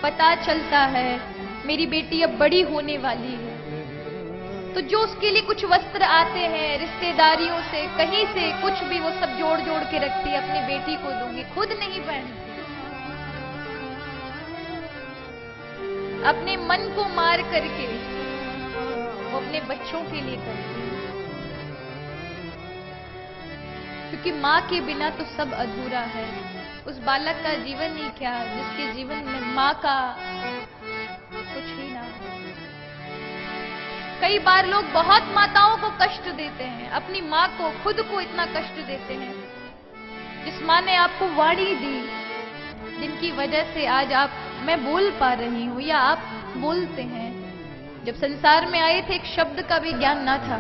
पता चलता है मेरी बेटी अब बड़ी होने वाली है, तो जो उसके लिए कुछ वस्त्र आते हैं रिश्तेदारियों से, कहीं से कुछ भी, वो सब जोड़ जोड़ के रखती है, अपनी बेटी को दूंगी, खुद नहीं पहनती। अपने मन को मार करके वो अपने बच्चों के लिए करती है, क्योंकि मां के बिना तो सब अधूरा है। उस बालक का जीवन ही क्या जिसके जीवन में मां का कुछ ही ना हो। कई बार लोग बहुत माताओं को कष्ट देते हैं, अपनी मां को, खुद को इतना कष्ट देते हैं। जिस मां ने आपको वाणी दी, जिनकी वजह से आज मैं बोल पा रही हूं या आप बोलते हैं। जब संसार में आए थे एक शब्द का भी ज्ञान ना था,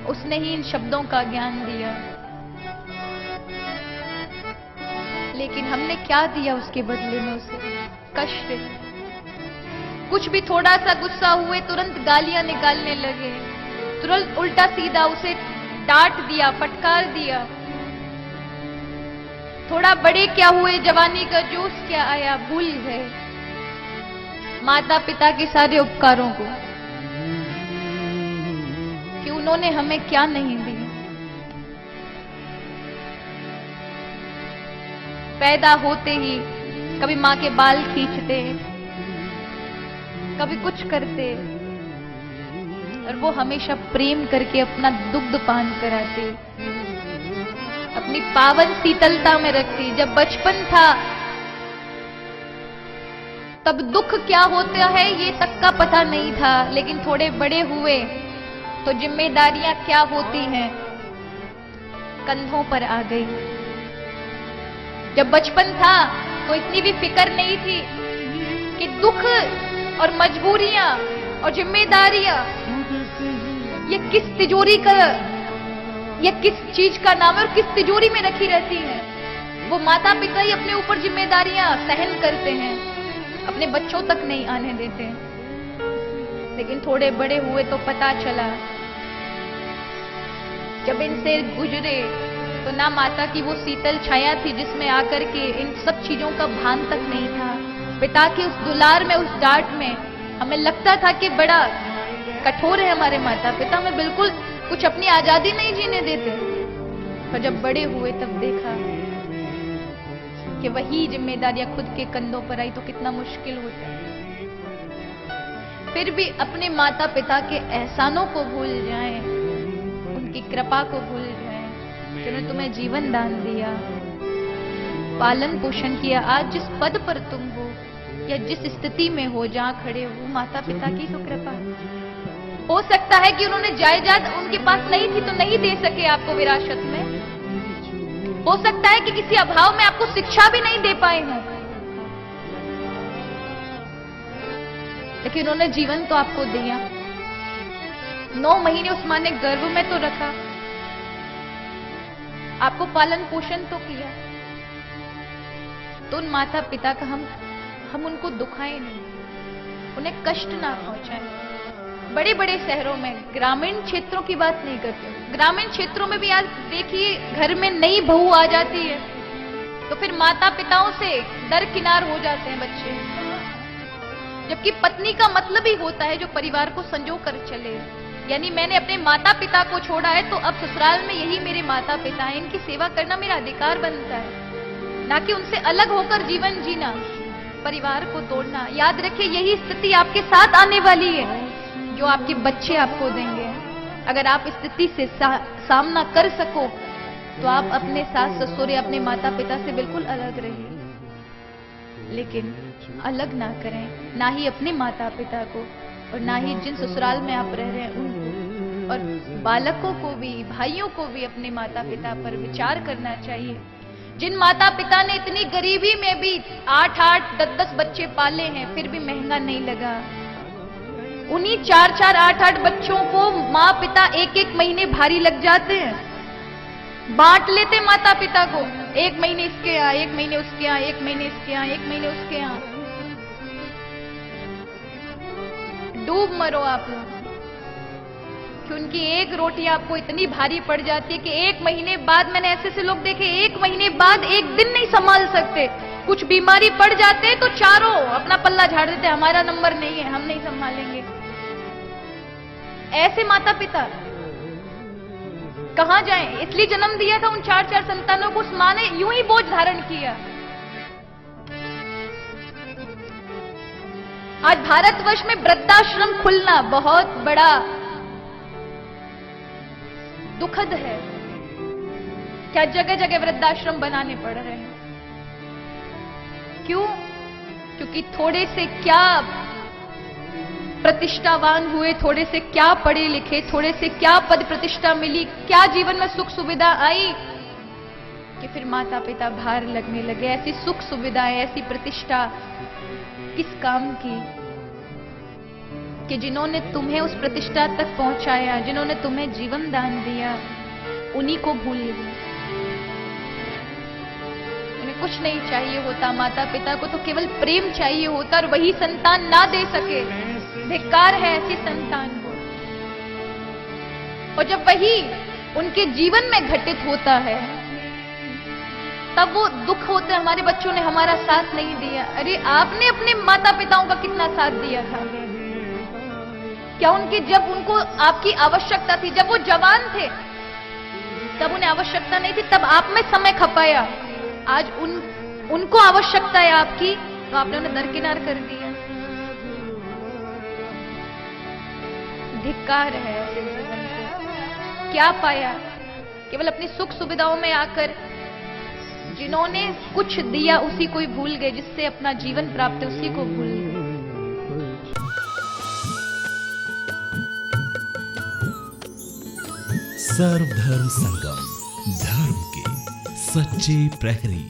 उसने ही इन शब्दों का ज्ञान दिया। लेकिन हमने क्या दिया उसके बदले में उसे? कष्ट। कुछ भी थोड़ा सा गुस्सा हुए तुरंत गालियां निकालने लगे, तुरंत उल्टा सीधा उसे डांट दिया, फटकार दिया। थोड़ा बड़े क्या हुए, जवानी का जोश क्या आया, भूल गए माता पिता के सारे उपकारों को कि उन्होंने हमें क्या नहीं दिया। पैदा होते ही कभी मां के बाल खींचते, कभी कुछ करते, और वो हमेशा प्रेम करके अपना दुग्ध पान कराती, अपनी पावन शीतलता में रखती। जब बचपन था तब दुख क्या होता है ये तक का पता नहीं था, लेकिन थोड़े बड़े हुए तो जिम्मेदारियां क्या होती हैं कंधों पर आ गई। जब बचपन था तो इतनी भी फिक्र नहीं थी कि दुख और मजबूरियां और जिम्मेदारियां ये किस तिजोरी का, ये किस चीज का नाम है और किस तिजोरी में रखी रहती है। वो माता पिता ही अपने ऊपर जिम्मेदारियां सहन करते हैं, अपने बच्चों तक नहीं आने देते। लेकिन थोड़े बड़े हुए तो पता चला, जब इनसे गुजरे तो ना माता की वो शीतल छाया थी जिसमें आकर के इन सब चीजों का भान तक नहीं था। पिता के उस दुलार में, उस डांट में हमें लगता था कि बड़ा कठोर है हमारे माता पिता, हमें बिल्कुल कुछ अपनी आजादी नहीं जीने देते। पर जब बड़े हुए तब देखा कि वही जिम्मेदारियां खुद के कंधों पर आई तो कितना मुश्किल होता है। फिर भी अपने माता पिता के एहसानों को भूल जाएं, उनकी कृपा को भूल जाएं, जिन्होंने तुम्हें जीवन दान दिया, पालन पोषण किया। आज जिस पद पर तुम हो या जिस स्थिति में हो, जहां खड़े हो, माता पिता की तो कृपा है। हो सकता है कि उन्होंने जायदाद उनके पास नहीं थी तो नहीं दे सके आपको विरासत में, हो सकता है कि किसी अभाव में आपको शिक्षा भी नहीं दे पाए हों, लेकिन उन्होंने जीवन तो आपको दिया। 9 महीने उस मां ने गर्भ में तो रखा, आपको पालन पोषण तो किया। तो उन माता पिता का हम उनको दुखाएं नहीं, उन्हें कष्ट ना पहुंचाएं। बड़े बड़े शहरों में, ग्रामीण क्षेत्रों की बात नहीं करती हूं, ग्रामीण क्षेत्रों में भी आज देखिए घर में नई बहू आ जाती है तो फिर माता पिताओं से दरकिनार हो जाते हैं बच्चे, जबकि पत्नी का मतलब ही होता है जो परिवार को संजो कर चले। यानी मैंने अपने माता पिता को छोड़ा है तो अब ससुराल में यही मेरे माता पिता हैं, इनकी सेवा करना मेरा अधिकार बनता है, ना कि उनसे अलग होकर जीवन जीना, परिवार को तोड़ना। याद रखिए यही स्थिति आपके साथ आने वाली है जो आपके बच्चे आपको देंगे। अगर आप स्थिति से सामना कर सको तो आप अपने सास ससुर या अपने माता पिता से बिल्कुल अलग रहिए, लेकिन अलग ना करें, ना ही अपने माता पिता को और ना ही जिन ससुराल में आप रह रहे हैं उनको। और बालकों को भी, भाइयों को भी अपने माता पिता पर विचार करना चाहिए। जिन माता पिता ने इतनी गरीबी में भी 8-8, 10-10 बच्चे पाले हैं फिर भी महंगा नहीं लगा, उन्हीं 4-4, 8-8 बच्चों को माँ पिता 1-1 महीने भारी लग जाते हैं, बांट लेते माता पिता को, 1 महीने इसके यहाँ, 1 महीने उसके यहाँ, 1 महीने इसके यहाँ, 1 महीने उसके यहाँ। डूब मरो आप लोग कि उनकी एक रोटी आपको इतनी भारी पड़ जाती है कि 1 महीने बाद, मैंने ऐसे लोग देखे 1 महीने बाद 1 दिन नहीं संभाल सकते, कुछ बीमारी पड़ जाते तो चारों अपना पल्ला झाड़ देते, हमारा नंबर नहीं है, हम नहीं संभालेंगे। ऐसे माता पिता कहां जाएं? इसलिए जन्म दिया था उन 4-4 संतानों को, उस मां ने यूं ही बोझ धारण किया। आज भारतवर्ष में वृद्धाश्रम खुलना बहुत बड़ा दुखद है। क्या जगह जगह वृद्धाश्रम बनाने पड़ रहे हैं। क्यों? क्योंकि थोड़े से क्या प्रतिष्ठावान हुए, थोड़े से क्या पढ़े लिखे, थोड़े से क्या पद प्रतिष्ठा मिली, क्या जीवन में सुख सुविधा आई कि फिर माता पिता भार लगने लगे। ऐसी सुख सुविधाएं, ऐसी प्रतिष्ठा किस काम की कि जिन्होंने तुम्हें उस प्रतिष्ठा तक पहुंचाया, जिन्होंने तुम्हें जीवन दान दिया, उन्हीं को भूल गए। उन्हें कुछ नहीं चाहिए होता, माता पिता को तो केवल प्रेम चाहिए होता, और वही संतान ना दे सके, धिक्कार है ऐसी संतान को। और जब वही उनके जीवन में घटित होता है तब वो दुख होता है, हमारे बच्चों ने हमारा साथ नहीं दिया। अरे आपने अपने माता पिताओं का कितना साथ दिया था? क्या उनके, जब उनको आपकी आवश्यकता थी, जब वो जवान थे तब उन्हें आवश्यकता नहीं थी, तब आप में समय खपाया। आज उनको आवश्यकता है आपकी, तो आपने उन्हें दरकिनार कर दिया। धिक्कार है ऐसे जीवन को। क्या पाया? केवल अपनी सुख सुविधाओं में आकर जिन्होंने कुछ दिया उसी को ही भूल गए, जिससे अपना जीवन प्राप्त है उसी को भूल गए। सर्वधर्म संगम, धर्म के सच्चे प्रहरी।